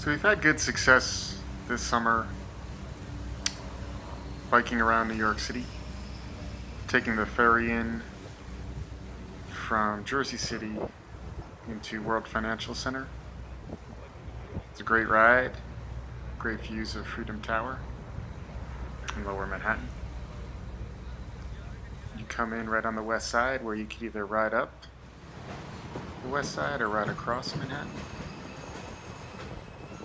So we've had good success this summer biking around New York City, taking the ferry in from Jersey City into World Financial Center. It's a great ride, great views of Freedom Tower in Lower Manhattan. You come in right on the west side where you could either ride up the west side or ride across Manhattan.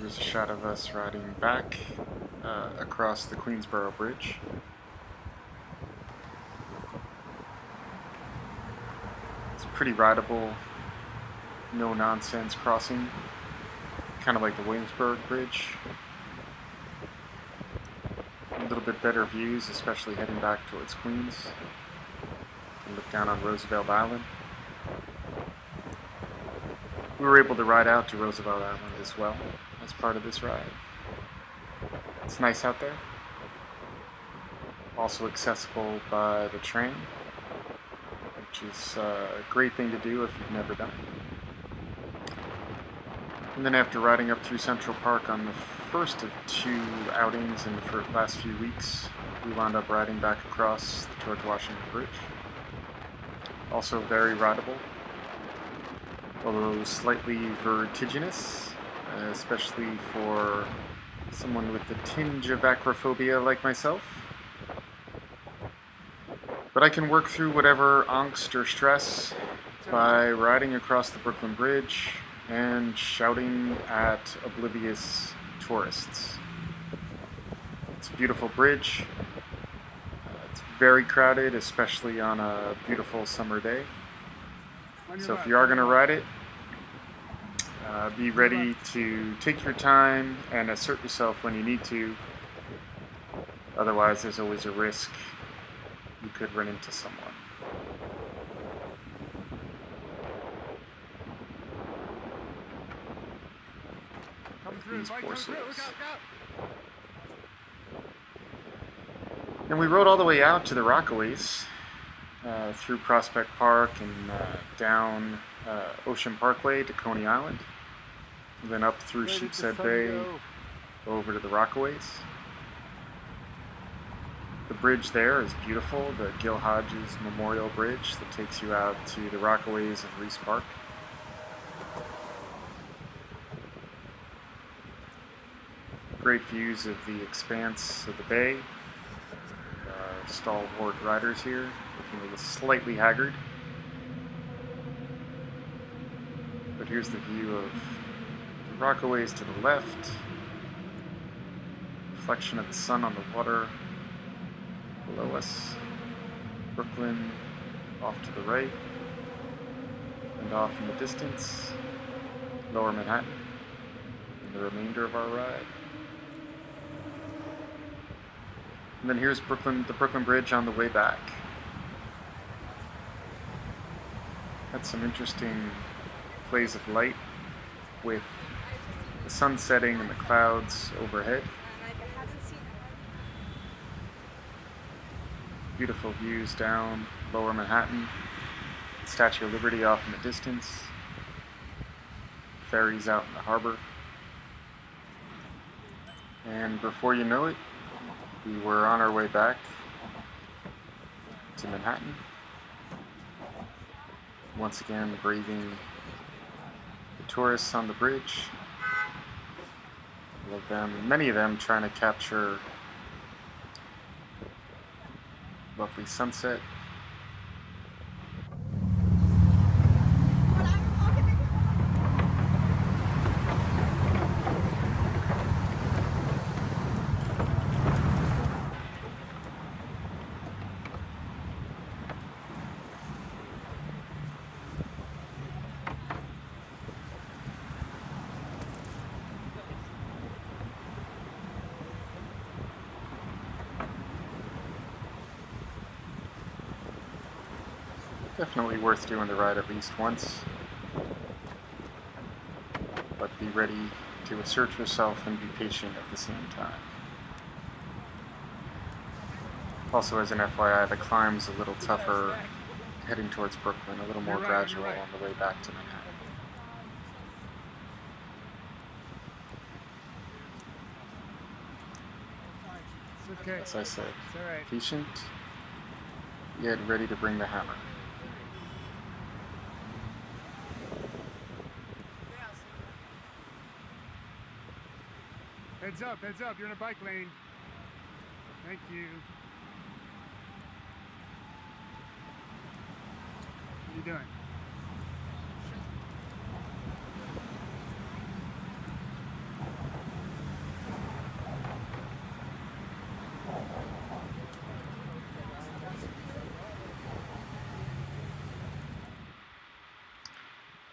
There's a shot of us riding back across the Queensboro Bridge. It's a pretty rideable, no-nonsense crossing, kind of like the Williamsburg Bridge. A little bit better views, especially heading back towards Queens. You can look down on Roosevelt Island. We were able to ride out to Roosevelt Island as well as part of this ride. It's nice out there. Also accessible by the train, which is a great thing to do if you've never done it. And then after riding up through Central Park on the first of two outings in the last few weeks, we wound up riding back across the George Washington Bridge. Also very rideable, although slightly vertiginous, especially for someone with a tinge of acrophobia like myself. But I can work through whatever angst or stress by riding across the Brooklyn Bridge and shouting at oblivious tourists. It's a beautiful bridge. It's very crowded, especially on a beautiful summer day. So if you are going to ride it, be ready to take your time and assert yourself when you need to. Otherwise, there's always a risk you could run into someone. These poor souls. And we rode all the way out to the Rockaways, through Prospect Park and down Ocean Parkway to Coney Island, and then up through Sheepshead Bay over to the Rockaways. The bridge there is beautiful, the Gil Hodges Memorial Bridge that takes you out to the Rockaways and Reese Park. Great views of the expanse of the bay. Our stalwart riders here, looking a little slightly haggard. But here's the view of the Rockaways to the left. Reflection of the sun on the water below us. Brooklyn off to the right. And off in the distance, Lower Manhattan, and the remainder of our ride. And then here's Brooklyn, the Brooklyn Bridge on the way back. That's some interesting plays of light with the sun setting and the clouds overhead. Beautiful views down Lower Manhattan. Statue of Liberty off in the distance. Ferries out in the harbor. And before you know it, we were on our way back to Manhattan. Once again, braving the tourists on the bridge. I love them, many of them trying to capture lovely sunset. Definitely worth doing the ride at least once, but be ready to assert yourself and be patient at the same time. Also, as an FYI, the climb's a little tougher heading towards Brooklyn, a little more gradual on the way back to Manhattan. It's okay. As I said, It's all right. patient, yet ready to bring the hammer. Heads up, heads up. You're in a bike lane. Thank you. What are you doing?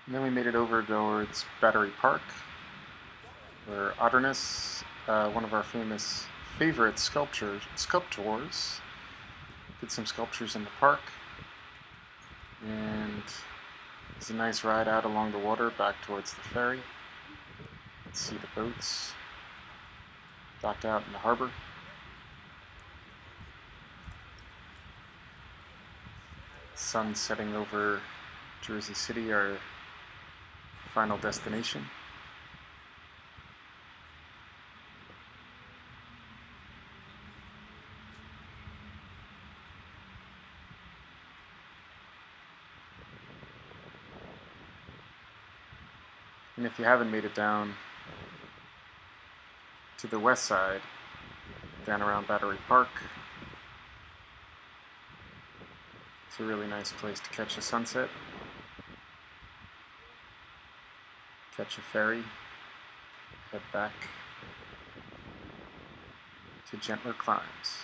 And then we made it over towards Battery Park, where Otterness, one of our favorite sculptors, did some sculptures in the park. And it's a nice ride out along the water back towards the ferry. Let's see the boats docked out in the harbor. Sun setting over Jersey City, our final destination. And if you haven't made it down to the west side, down around Battery Park, it's a really nice place to catch a sunset, catch a ferry, head back to gentler climes.